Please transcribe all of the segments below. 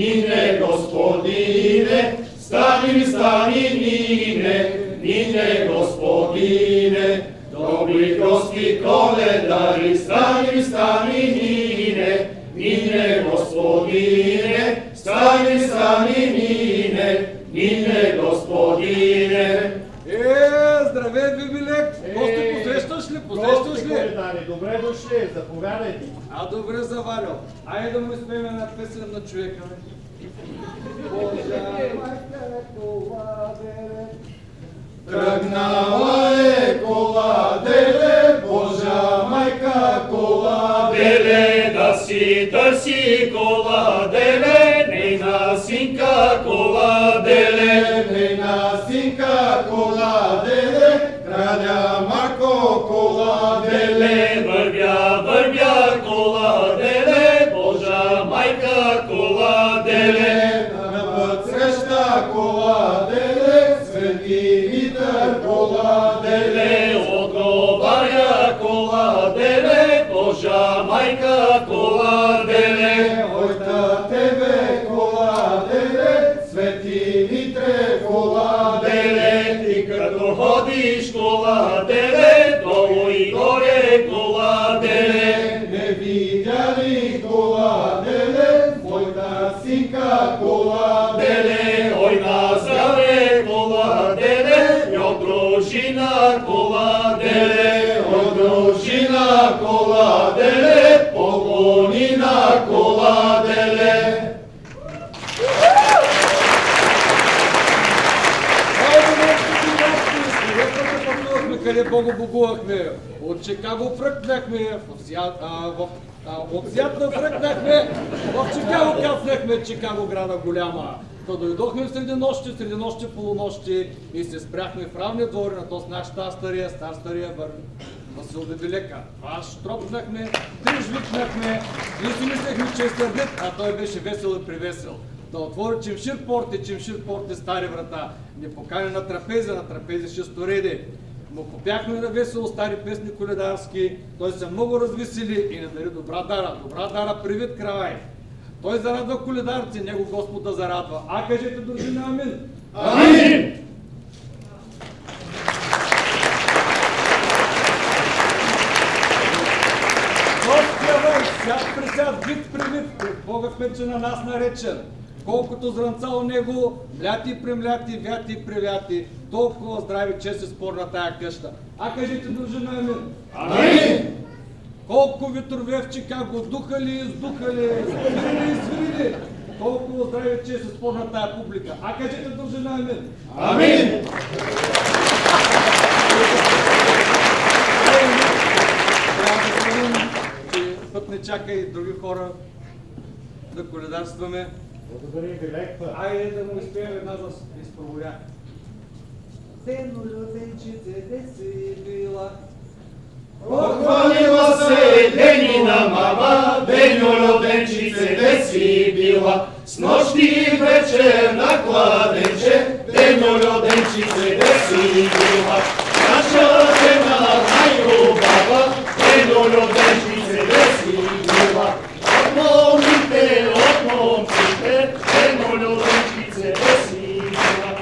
Nine gospodine, stani, stani, nine gospodine, dobri gosti koledari, stani, stani, nine gospodine, stani, stani, nine gospodine. Здравей, Бибилек! Гости, посрещаш ли? Посрещаш ли? Добре дошли, заповядайте. Добре заварил. Айде да му изпеем една песен на човека. Божа майка коладеле. Тръгнала е коладеле, Божа майка коладеле, да си търси коладеле, нейна синка коладеле, нейна синка коладеле, краля Марко коладеле, вървя коладеле, Божа майка коладеле, на път среща коладеле, свети Димитър коладеле, отговаря коладеле, Божа майка коладеле, ойта тебе коладеле, свети Митре коладеле, ти като ходиш коладеле, долу и горе коладеле, не видя ли коладеле, твоята синка коладеле, ой на здраве коладеле, от дружина коладеле, от дружина коладеле, поклони на коладеле. Къде Богу богувахме, от Чикаго фръкнахме, от Сиатъл фръкнахме, в Чикаго кацнахме, Чикаго града голяма. То дойдохме в среди нощи, полунощи и се спряхме в равния двор на този наш стария Васил Бибилека. Тропнахме, трижвикнахме, ние си мислехме, че е сърдит, а той беше весел и привесел. Да отвори чимшир порти, стари врата, не покани на трапези шестореди. Му попяхме на весело стари песни коледарски, той се много развесели и не дари добра дара, привид кравай. Той зарадва коледарци, него Господ да зарадва. Кажете дружина амин! Амин! Господи, свят присят, вид при вид, Бога вече на нас наречен. Колкото зранца у него, мляти и премляти, вяти и превяти, толкова здрави, чест и спор на тая къща. Кажете дружина амин! Амин! Колко ветрове в Чикаго духали, издухали, свирили, толкова здрави, чест и спор на тая публика. Кажете дружина амин! Амин! Трябва да следим, че път не чака и други хора да коледарстваме. Благодарим ви, лекта. Айде да му изпеем една за изпроводя. Дено роденчице, де си била? Похвалила се Денина мама, Деню роденчице, де си била? С нощи и вечер на кладенче, Деню роденчице, де си била? Наша жена най-хубава, Деню роденчице, де си била? От момците, Деню роденчице, де си била?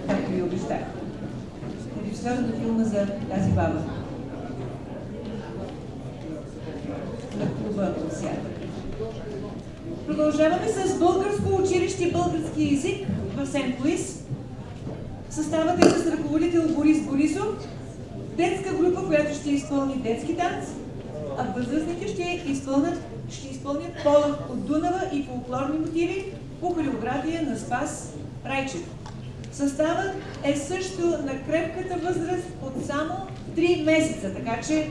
както ви обещах. Режисьорът на филма за тази баба. На клуба Русия. Продължаваме с българско училище български език в Сент-Луис. Съставът е с ръководител Борис Борисов, детска група, която ще изпълни детски танц, а възрастните ще изпълнят Полъх от Дунава и фолклорни мотиви по хореография на Спас Райчев. Съставът е също на крепката възраст от само 3 месеца, така че